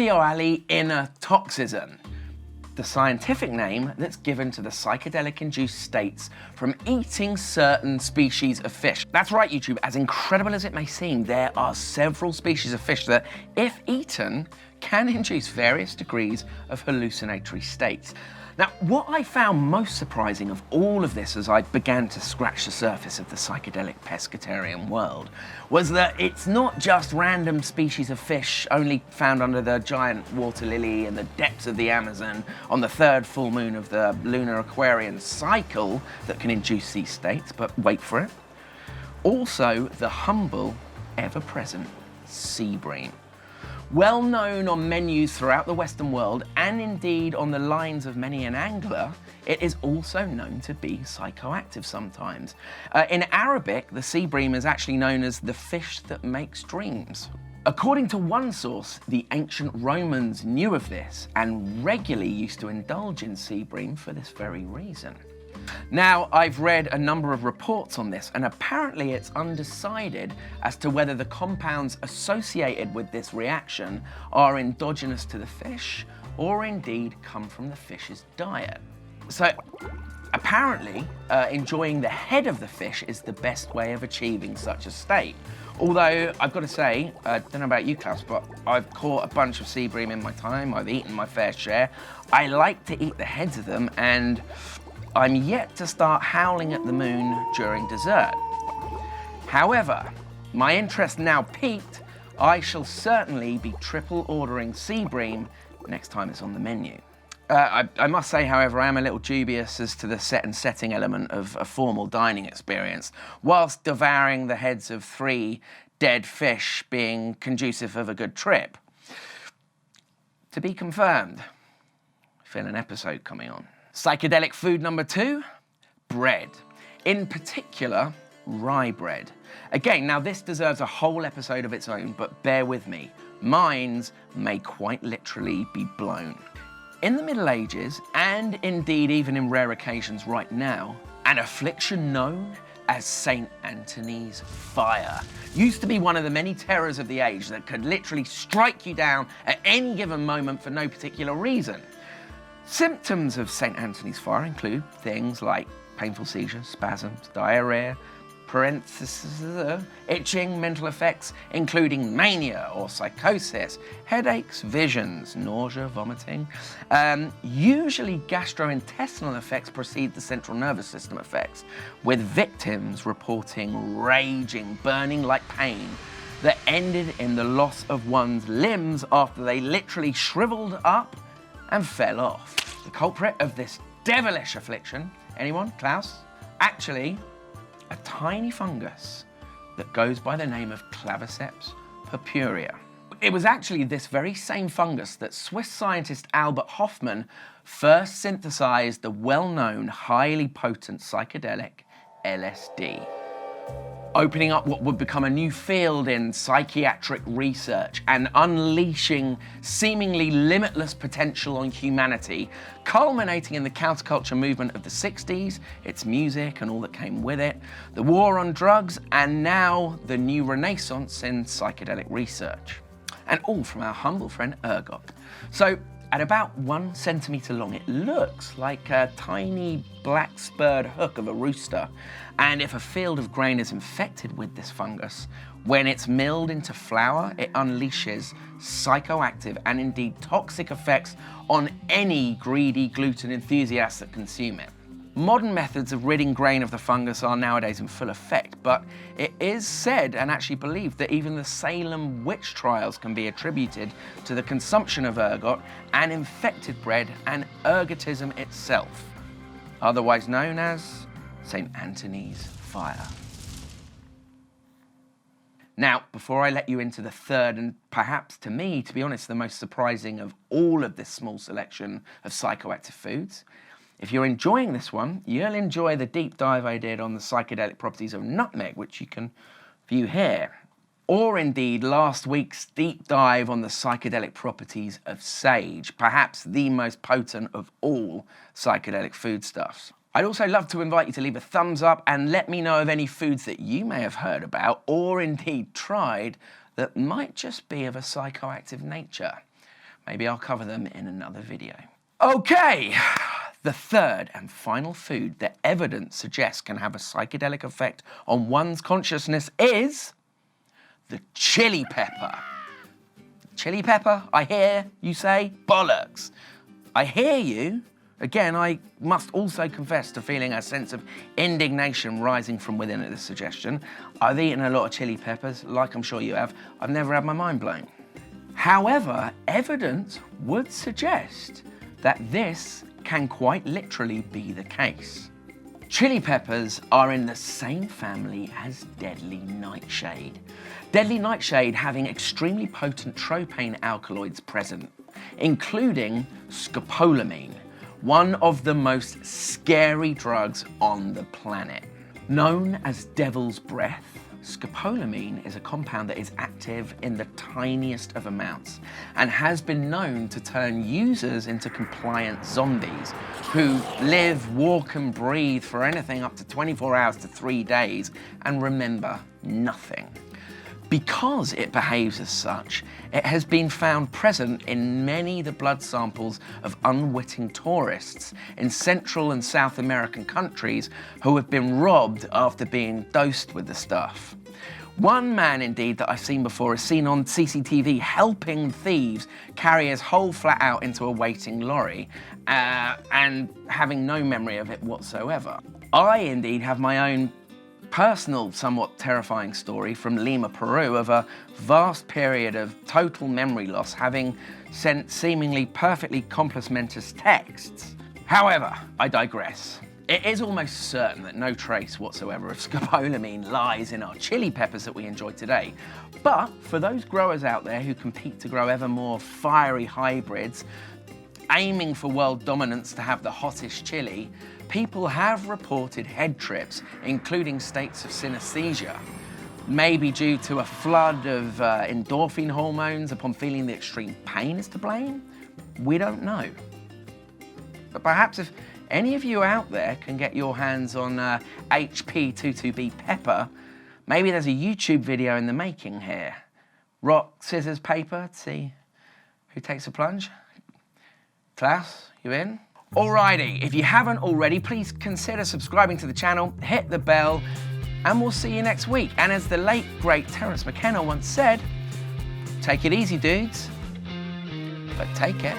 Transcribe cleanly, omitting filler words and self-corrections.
entheoallyinatoxism, the scientific name that's given to the psychedelic-induced states from eating certain species of fish. That's right, YouTube, as incredible as it may seem, there are several species of fish that, if eaten, can induce various degrees of hallucinatory states. Now, what I found most surprising of all of this as I began to scratch the surface of the psychedelic pescatarian world was that it's not just random species of fish only found under the giant water lily in the depths of the Amazon on the third full moon of the lunar Aquarian cycle that can induce these states, but wait for it. Also, the humble, ever-present sea bream. Well known on menus throughout the Western world, and indeed on the lines of many an angler, it is also known to be psychoactive sometimes. In Arabic, the sea bream is actually known as the fish that makes dreams. According to one source, the ancient Romans knew of this and regularly used to indulge in sea bream for this very reason. Now, I've read a number of reports on this, and apparently it's undecided as to whether the compounds associated with this reaction are endogenous to the fish or indeed come from the fish's diet. So, apparently, enjoying the head of the fish is the best way of achieving such a state. Although, I've got to say, I don't know about you, Klaus, but I've caught a bunch of sea bream in my time, I've eaten my fair share. I like to eat the heads of them, and I'm yet to start howling at the moon during dessert. However, my interest now peaked, I shall certainly be triple ordering sea bream next time it's on the menu. I must say, however, I am a little dubious as to the set and setting element of a formal dining experience, whilst devouring the heads of 3 dead fish being conducive of a good trip. To be confirmed. I feel an episode coming on. Psychedelic food number 2, bread. In particular, rye bread. Again, now this deserves a whole episode of its own, but bear with me. Minds may quite literally be blown. In the Middle Ages, and indeed even in rare occasions right now, an affliction known as St. Anthony's fire used to be one of the many terrors of the age that could literally strike you down at any given moment for no particular reason. Symptoms of St. Anthony's fire include things like painful seizures, spasms, diarrhea, itching, mental effects, including mania or psychosis, headaches, visions, nausea, vomiting. Usually gastrointestinal effects precede the central nervous system effects, with victims reporting raging, burning like pain that ended in the loss of one's limbs after they literally shriveled up and fell off. The culprit of this devilish affliction, anyone? Klaus? Actually, a tiny fungus that goes by the name of Claviceps purpurea. It was actually this very same fungus that Swiss scientist Albert Hoffman first synthesized the well-known, highly potent psychedelic LSD, opening up what would become a new field in psychiatric research and unleashing seemingly limitless potential on humanity, culminating in the counterculture movement of the 60s, its music and all that came with it, the war on drugs, and now the new renaissance in psychedelic research. And all from our humble friend ergot. So, at about 1 centimetre long, it looks like a tiny black spurred hook of a rooster. And if a field of grain is infected with this fungus, when it's milled into flour, it unleashes psychoactive and indeed toxic effects on any greedy gluten enthusiasts that consume it. Modern methods of ridding grain of the fungus are nowadays in full effect, but it is said and actually believed that even the Salem witch trials can be attributed to the consumption of ergot and infected bread and ergotism itself, otherwise known as St. Anthony's fire. Now, before I let you into the third and perhaps to me, to be honest, the most surprising of all of this small selection of psychoactive foods, if you're enjoying this one, you'll enjoy the deep dive I did on the psychedelic properties of nutmeg, which you can view here. Or indeed, last week's deep dive on the psychedelic properties of sage, perhaps the most potent of all psychedelic foodstuffs. I'd also love to invite you to leave a thumbs up and let me know of any foods that you may have heard about or indeed tried that might just be of a psychoactive nature. Maybe I'll cover them in another video. Okay, the third and final food that evidence suggests can have a psychedelic effect on one's consciousness is the chili pepper. Chili pepper, I hear you say? Bollocks. I hear you. Again, I must also confess to feeling a sense of indignation rising from within at this suggestion. I've eaten a lot of chili peppers, like I'm sure you have. I've never had my mind blown. However, evidence would suggest that this can quite literally be the case. Chili peppers are in the same family as deadly nightshade. Deadly nightshade having extremely potent tropane alkaloids present, including scopolamine, one of the most scary drugs on the planet. Known as devil's breath, scopolamine is a compound that is active in the tiniest of amounts and has been known to turn users into compliant zombies who live, walk and breathe for anything up to 24 hours to 3 days and remember nothing. Because it behaves as such, it has been found present in many of the blood samples of unwitting tourists in Central and South American countries who have been robbed after being dosed with the stuff. One man, indeed, that I've seen before is seen on CCTV helping thieves carry his whole flat out into a waiting lorry and having no memory of it whatsoever. I, indeed, have my own personal, somewhat terrifying story from Lima, Peru, of a vast period of total memory loss, having sent seemingly perfectly compos mentis texts. However, I digress. It is almost certain that no trace whatsoever of scopolamine lies in our chili peppers that we enjoy today. But for those growers out there who compete to grow ever more fiery hybrids, aiming for world dominance to have the hottest chili, people have reported head trips, including states of synesthesia, maybe due to a flood of endorphin hormones upon feeling the extreme pain is to blame. We don't know. But perhaps if any of you out there can get your hands on HP22B pepper, maybe there's a YouTube video in the making here. Rock, scissors, paper, to see who takes a plunge. Klaus, you in? Alrighty, if you haven't already, please consider subscribing to the channel, hit the bell, and we'll see you next week. And as the late, great Terence McKenna once said, take it easy, dudes, but take it.